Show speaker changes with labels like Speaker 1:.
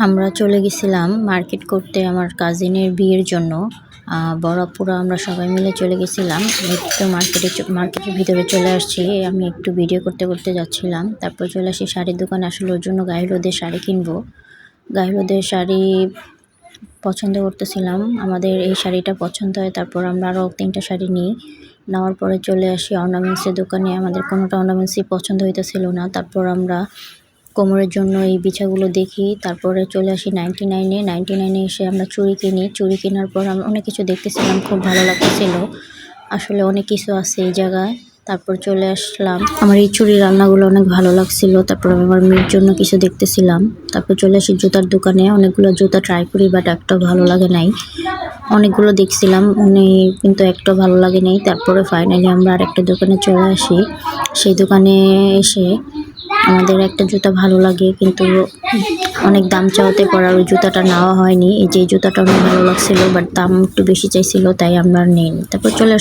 Speaker 1: আমরা চলে গেছিলাম মার্কেট করতে আমার কাজিনের বিয়ের জন্য। বড় আপুরা আমরা সবাই মিলে চলে গেছিলাম। একটু মার্কেটের ভিতরে চলে আসছি। আমি একটু ভিডিও করতে করতে যাচ্ছিলাম। তারপর চলে আসি শাড়ির দোকানে। আসলে ওর জন্য গায়ে হলুদের শাড়ি কিনবো। গায়ে হলুদের শাড়ি পছন্দ করতেছিলাম। আমাদের এই শাড়িটা পছন্দ হয়, তারপর আমরা আরও 3টা শাড়ি নিই। নেওয়ার পরে চলে আসি অর্নামেন্টসের দোকানে। আমাদের কোনোটা অর্নামেন্টসই পছন্দ হইতেছিল না। তারপর আমরা কোমরের জন্য এই বিছাগুলো দেখি। তারপরে চলে আসি 99-এ এসে আমরা চুড়ি কিনি। চুড়ি কেনার পর আমরা অনেক কিছু দেখতেছিলাম, খুব ভালো লাগতেছিল। আসলে অনেক কিছু আছে এই জায়গায়। তারপর চলে আসলাম। আমার এই চুড়ি রান্নাগুলো অনেক ভালো লাগছিল। তারপর আমি আমার মেয়ের জন্য কিছু দেখতেছিলাম। তারপর চলে আসি জুতার দোকানে। অনেকগুলো জুতা ট্রাই করি, বাট একটাও ভালো লাগে নাই। অনেকগুলো দেখছিলাম কিন্তু একটাও ভালো লাগে নাই। তারপরে ফাইনালি আমরা আরেকটা দোকানে চলে আসি। সেই দোকানে এসে আমাদের একটা জুতা ভালো লাগে, কিন্তু অনেক দাম চাওয়াতে পর আর ওই জুতাটা নেওয়া হয়নি। এই যে জুতাটা অনেক ভালো লাগছিল, বাট দাম একটু বেশি চাইছিল, তাই আমরা আর নেইনি। তারপর চলে